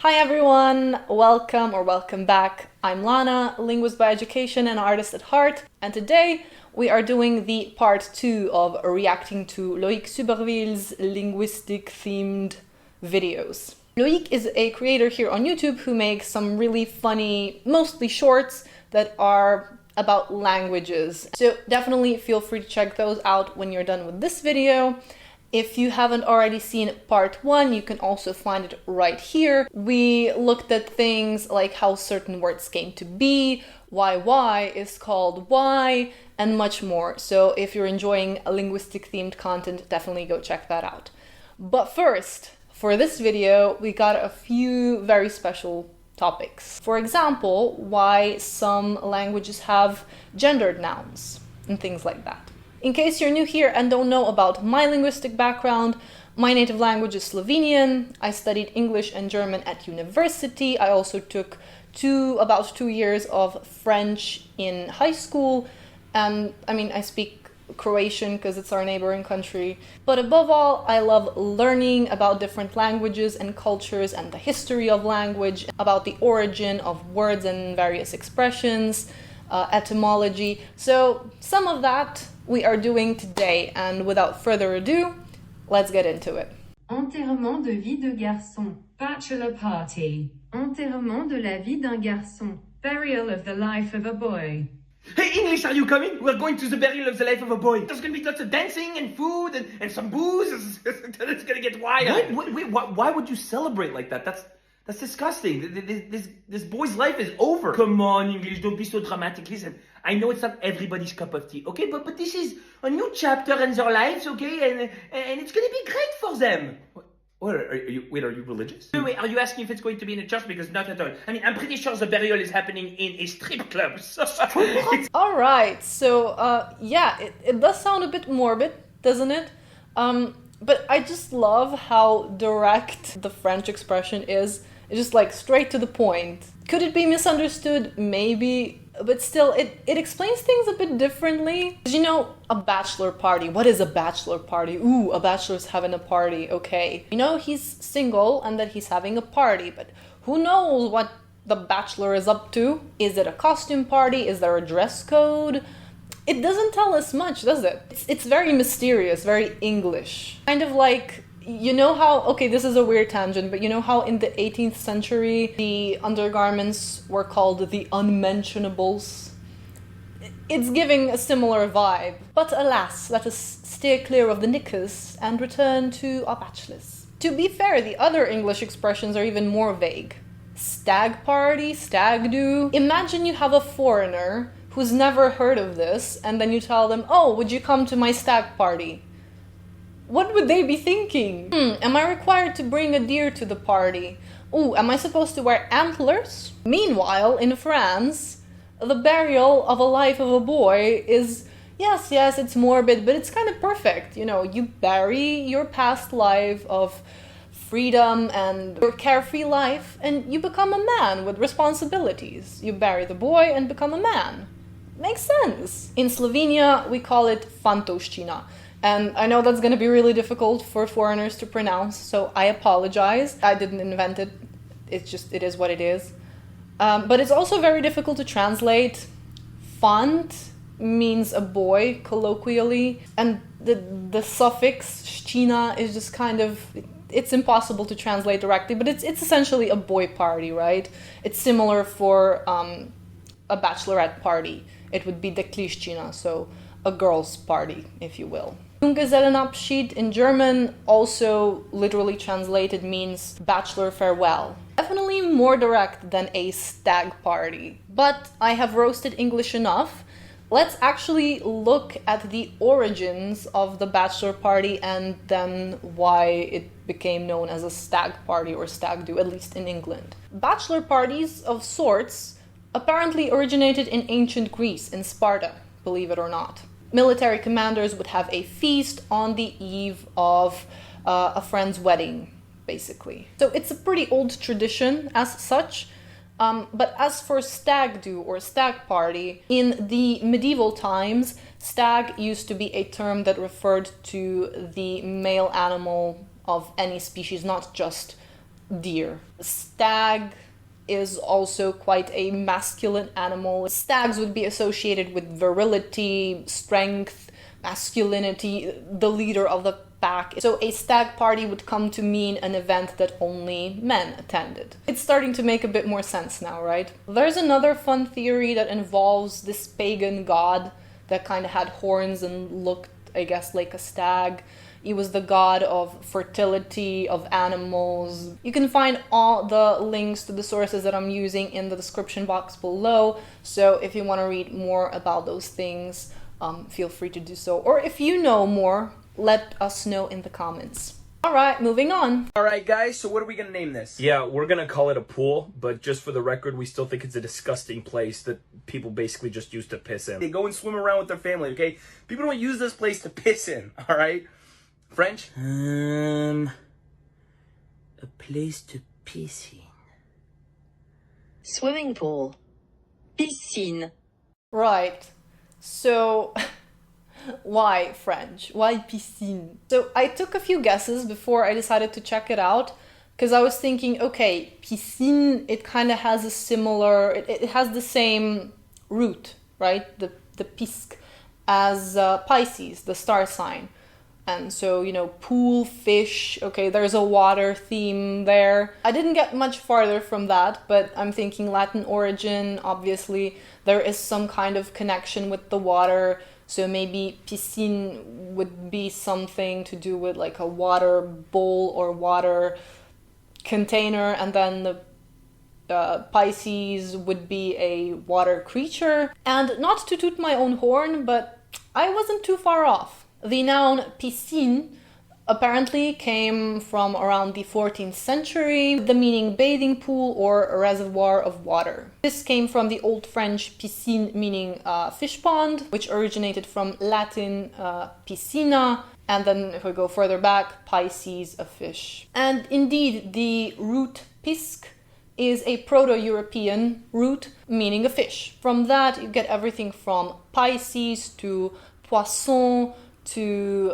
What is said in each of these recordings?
Hi everyone, welcome back. I'm Lana, linguist by education and artist at heart, and today we are doing the part 2 of reacting to Loic Suberville's linguistic themed videos. Loic is a creator here on YouTube who makes some really funny, mostly shorts that are about languages. So definitely feel free to check those out when you're done with this video. If you haven't already seen part 1, you can also find it right here. We looked at things like how certain words came to be, why Y is called Y, and much more. So if you're enjoying linguistic themed content, definitely go check that out. But first, for this video, we got a few very special topics. For example, why some languages have gendered nouns and things like that. In case you're new here and don't know about my linguistic background, my native language is Slovenian. I studied English and German at university. I also took about 2 years of French in high school. And I speak Croatian because it's our neighboring country. But above all, I love learning about different languages and cultures and the history of language, about the origin of words and various expressions, etymology. So some of that we are doing today, and without further ado, let's get into it. Enterrement de vie de garçon, bachelor party. Enterrement de la vie d'un garçon, burial of the life of a boy. Hey, English, are you coming? We're going to the burial of the life of a boy. There's going to be lots of dancing and food and some booze. It's going to get wild. Wait, why would you celebrate like that? That's disgusting. This boy's life is over. Come on, English, don't be so dramatic. Listen, I know it's not everybody's cup of tea, okay? But this is a new chapter in their lives, okay? And it's going to be great for them. What are you religious? Wait, are you asking if it's going to be in a church? Because not at all. I'm pretty sure the burial is happening in a strip club. All right, so yeah, it does sound a bit morbid, doesn't it? But I just love how direct the French expression is. It's just like straight to the point. Could it be misunderstood? Maybe, but still, it explains things a bit differently. You know, a bachelor party. What is a bachelor party? Ooh, a bachelor's having a party, okay. You know, he's single and that he's having a party, but who knows what the bachelor is up to? Is it a costume party? Is there a dress code? It doesn't tell us much, does it? It's very mysterious, very English. Kind of like, you know how, okay, this is a weird tangent, but you know how in the 18th century the undergarments were called the unmentionables? It's giving a similar vibe. But alas, let us steer clear of the knickers and return to our bachelors. To be fair, the other English expressions are even more vague. Stag party, stag do. Imagine you have a foreigner who's never heard of this, and then you tell them, oh, would you come to my stag party? What would they be thinking? Am I required to bring a deer to the party? Ooh, am I supposed to wear antlers? Meanwhile, in France, the burial of a life of a boy is, yes, it's morbid, but it's kind of perfect. You know, you bury your past life of freedom and your carefree life, and you become a man with responsibilities. You bury the boy and become a man. Makes sense. In Slovenia, we call it fantovščina. And I know that's going to be really difficult for foreigners to pronounce, so I apologize. I didn't invent it. It is what it is. But it's also very difficult to translate. Fant means a boy, colloquially, and the suffix ščina is just kind of, it's impossible to translate directly, but it's essentially a boy party, right? It's similar for a bachelorette party. It would be dekliščina, so a girl's party, if you will. Junggesellenabschied in German, also literally translated, means bachelor farewell. Definitely more direct than a stag party. But I have roasted English enough. Let's actually look at the origins of the bachelor party and then why it became known as a stag party or stag do, at least in England. Bachelor parties of sorts apparently originated in ancient Greece, in Sparta, believe it or not. Military commanders would have a feast on the eve of a friend's wedding, basically. So it's a pretty old tradition as such. But as for stag do or stag party, in the medieval times, stag used to be a term that referred to the male animal of any species, not just deer. Stag is also quite a masculine animal. Stags would be associated with virility, strength, masculinity, the leader of the pack. So a stag party would come to mean an event that only men attended. It's starting to make a bit more sense now, right? There's another fun theory that involves this pagan god that kind of had horns and looked, I guess, like a stag. He was the god of fertility, of animals. You can find all the links to the sources that I'm using in the description box below. So if you want to read more about those things, feel free to do so. Or if you know more, let us know in the comments. All right, moving on. All right, guys, so what are we going to name this? Yeah, we're going to call it a pool, but just for the record, we still think it's a disgusting place that people basically just use to piss in. They go and swim around with their family, okay? People don't use this place to piss in, all right? French? A place to piss in. Swimming pool. Piscine. Right, so why French? Why piscine? So I took a few guesses before I decided to check it out, because I was thinking, okay, piscine, it kind of has a similar, it has the same root, right? The pisc, as Pisces, the star sign. And so, you know, pool, fish, okay, there's a water theme there. I didn't get much farther from that, but I'm thinking Latin origin, obviously. There is some kind of connection with the water. So maybe piscine would be something to do with like a water bowl or water container. And then the Pisces would be a water creature. And not to toot my own horn, but I wasn't too far off. The noun piscine apparently came from around the 14th century, the meaning bathing pool or a reservoir of water. This came from the Old French piscine, meaning fish pond, which originated from Latin piscina, and then if we go further back, Pisces, a fish. And indeed, the root pisc is a Proto-European root meaning a fish. From that, you get everything from Pisces to poisson, to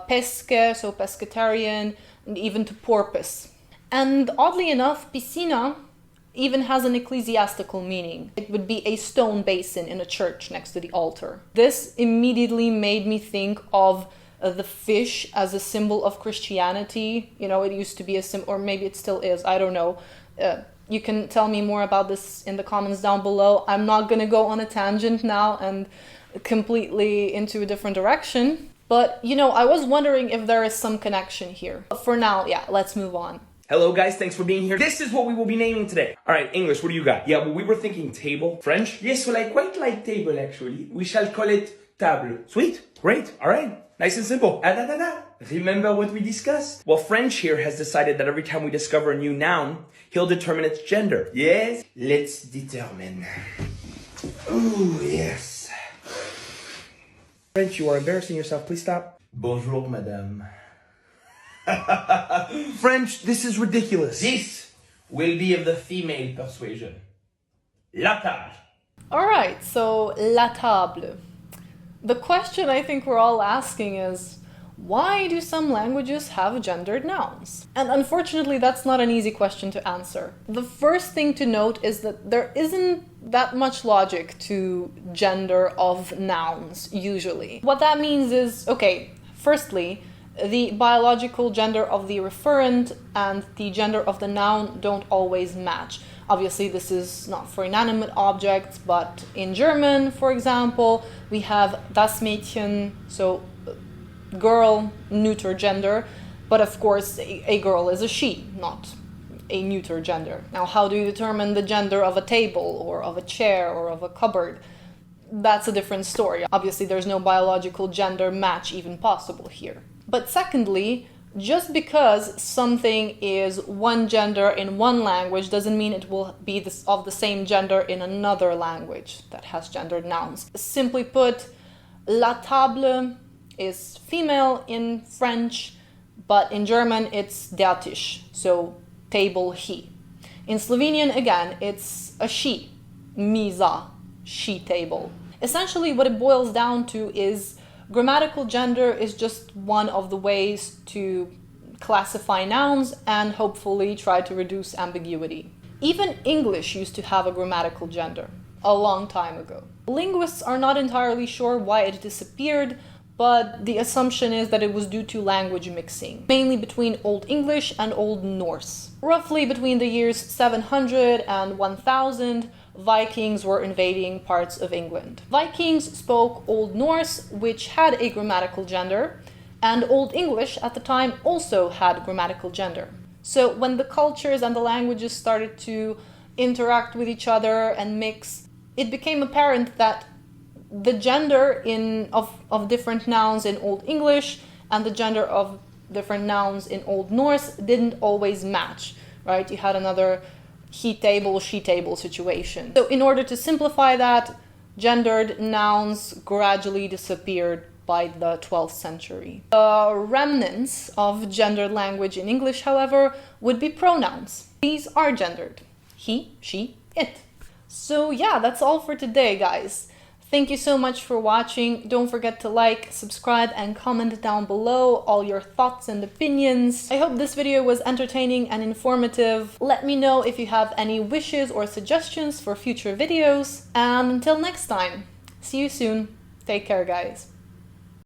pesque, so pescatarian, and even to porpoise. And oddly enough, piscina even has an ecclesiastical meaning. It would be a stone basin in a church next to the altar. This immediately made me think of the fish as a symbol of Christianity. You know, it used to be a symbol, or maybe it still is, I don't know. You can tell me more about this in the comments down below. I'm not gonna go on a tangent now and completely into a different direction. But, you know, I was wondering if there is some connection here. But for now, yeah, let's move on. Hello, guys. Thanks for being here. This is what we will be naming today. All right, English, what do you got? Yeah, well, we were thinking table. French? Yes, well, I quite like table, actually. We shall call it table. Sweet. Great. All right. Nice and simple. Remember what we discussed? Well, French here has decided that every time we discover a new noun, he'll determine its gender. Yes? Let's determine. Oh, yes. French, you are embarrassing yourself. Please stop. Bonjour, madame. French, this is ridiculous. This will be of the female persuasion. La table. All right, so la table. The question I think we're all asking is, why do some languages have gendered nouns? And unfortunately, that's not an easy question to answer. The first thing to note is that there isn't that much logic to gender of nouns, usually. What that means is, okay, firstly, the biological gender of the referent and the gender of the noun don't always match. Obviously, this is not for inanimate objects, but in German, for example, we have das Mädchen, so girl, neuter gender, but of course a girl is a she, not a neuter gender. Now, how do you determine the gender of a table or of a chair or of a cupboard? That's a different story. Obviously, there's no biological gender match even possible here. But secondly, just because something is one gender in one language doesn't mean it will be of the same gender in another language that has gendered nouns. Simply put, la table is female in French, but in German it's der Tisch, so table, he. In Slovenian, again, it's a she, miza, she table. Essentially, what it boils down to is grammatical gender is just one of the ways to classify nouns, and hopefully try to reduce ambiguity. Even English used to have a grammatical gender a long time ago. Linguists are not entirely sure why it disappeared, but the assumption is that it was due to language mixing, mainly between Old English and Old Norse. Roughly between the years 700 and 1000, Vikings were invading parts of England. Vikings spoke Old Norse, which had a grammatical gender, and Old English at the time also had grammatical gender. So when the cultures and the languages started to interact with each other and mix, it became apparent that the gender of different nouns in Old English and the gender of different nouns in Old Norse didn't always match, right? You had another he table, she table situation. So in order to simplify that, gendered nouns gradually disappeared by the 12th century. The remnants of gendered language in English, however, would be pronouns. These are gendered. He, she, it. So yeah, that's all for today, guys. Thank you so much for watching. Don't forget to like, subscribe, and comment down below all your thoughts and opinions. I hope this video was entertaining and informative. Let me know if you have any wishes or suggestions for future videos. And until next time, see you soon. Take care, guys.